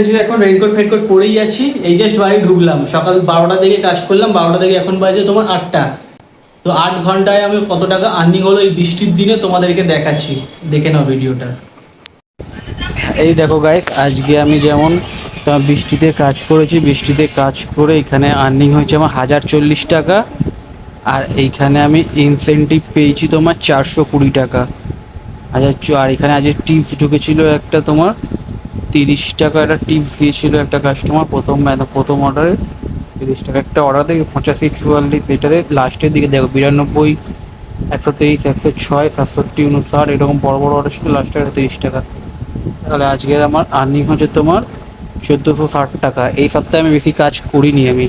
ছিল এখন রেইনকোট ফেনকোট পরেই আছি। এই জাস্ট বাড়ি ঢুকলাম, সকাল 12টা থেকে কাজ করলাম, 12টা থেকে এখন বাজে তোমার 8টা। তো 8 ঘন্টায় আমি কত টাকা আর্নিং হলো এই বৃষ্টির দিনে তোমাদেরকে দেখাচ্ছি, দেখে নাও ভিডিওটা। এই দেখো গাইস, আজকে আমি যেমন তোমার বৃষ্টিতে কাজ করেছি, বৃষ্টিতে কাজ করে এখানে আর্নিং হয়েছে আমার 1040 টাকা। আর এইখানে আমি ইনসেন্টিভ পেয়েছি তোমার 420 টাকা। আর এখানে আজকে টিপস ঢুকেছিল একটা তোমার 30 টাকা, একটা টিপস দিয়েছিল একটা কাস্টমার প্রথম অর্ডারে 30 টাকা। একটা অর্ডার দেখে 85 44 এটাতে লাস্টের দিকে দেখো 92 123 106 67 59 এরকম বড় বড় অর্ডার ছিল, লাস্টে 30 টাকা। তাহলে আজকের আমার আর্নিং হচ্ছে তোমার 1460 টাকা। এই সপ্তাহে আমি বেশি কাজ করিনি, আমি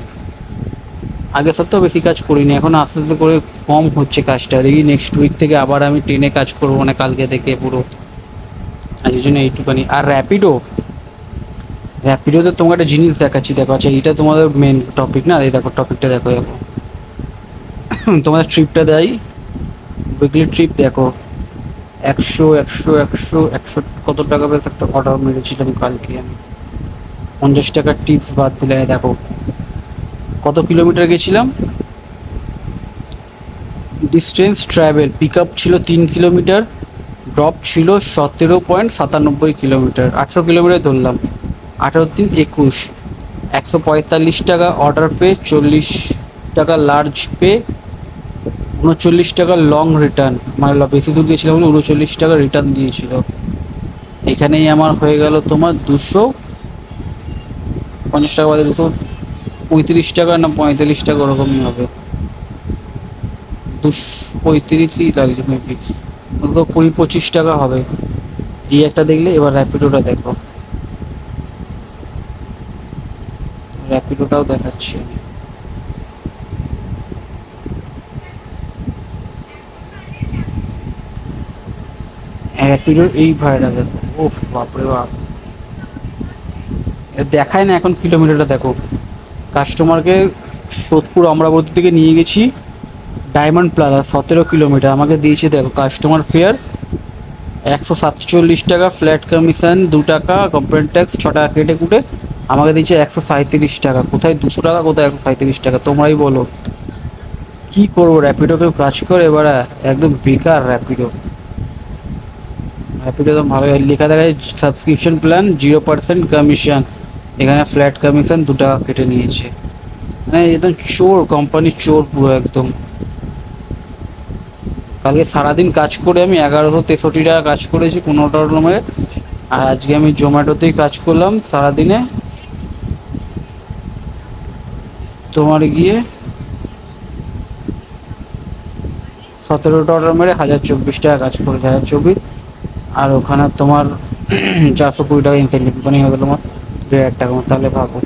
আগের সপ্তাহে বেশি কাজ করিনি, এখন আস্তে আস্তে করে কম হচ্ছে কাজটা। দেখি নেক্সট উইক থেকে আবার আমি ট্রেনে কাজ করবো, মানে কালকে থেকে পুরো। আজকের জন্য এইটুখানি। আর র্যাপিডোতে তোমাকে একটা জিনিস দেখাচ্ছি, দেখো। আচ্ছা, এটা তোমাদের মেন টপিক না? এই দেখো টপিকটা দেখো এখন। তোমাদের ট্রিপটা দেয়, উইকলি ট্রিপ দেখো। 100 কত টাকা বেশ একটা অর্ডার মেরেছিলাম কালকে আমি। 50 টাকার টিপস বাদ দিলে দেখো কত কিলোমিটার গেছিলাম। ডিস্টেন্স ট্রাভেল পিক আপ ছিল 3 কিলোমিটার, ড্রপ ছিল 17.97 কিলোমিটার, 18 কিলোমিটার ধরলাম। 18 3 21, 145 টাকা অর্ডার পে, 40 টাকা লার্জ পে, 39 টাকা লং রিটার্ন, মানে বেশি দূর গেছিলাম বলে 39 টাকা রিটার্ন দিয়েছিল। এখানেই আমার হয়ে গেল তোমার 250 টাকা বাদে 235 টাকা না 45 টাকা ওরকমই হবে, 235ই লাগছে মেবি, তো 20-25 টাকা হবে। এই একটা দেখলে, এবার র্যাপিডোটা দেখো, র্যাপিডোটাও দেখাচ্ছি আমি। র্যাপিডোর এই ভাড়াটা দেখো, ওফ বাপরে বাপ, দেখায় না এখন কিলোমিটারটা দেখো। কাস্টমারকে সোদপুর অমরাবতী থেকে নিয়ে গেছি ডায়মন্ড প্লাজা 17 কিলোমিটার, আমাকে দিয়েছে দেখো কাস্টমার ফেয়ার 147 টাকা, ফ্ল্যাট কমিশন 2 টাকা, কোম্পানি ট্যাক্স 6 টাকা কেটে কুটে আমাকে দিয়েছে 137 টাকা। কোথায় 200 টাকা, কোথায় 137 টাকা, তোমরাই বলো কি করবো? র্যাপিডো কেউ কাজ করে? এবার একদম বেকার র্যাপিডো। র্যাপিডো একদম ভালো লেখা দেখা যায়, সাবস্ক্রিপশন প্ল্যান 0% কমিশন, এখানে ফ্ল্যাট কমিশন 2 টাকা কেটে নিয়েছে। মানে একদম চোর, কোম্পানির চোর পুরো একদম। কালকে সারাদিন কাজ করে আমি 1163 টাকা কাজ করেছি 15টা রুমে। আর আজকে আমি জোম্যাটোতেই কাজ করলাম সারাদিনে তোমার গিয়ে 17টা অর্ডার মেরে 1024 টাকা কাজ করেছে, 1024। আর ওখানে তোমার 420 টাকা ইনসেন্টিভ মানে হয়ে গেলো আমার 1,500 টাকা মতো। তাহলে ভাবো।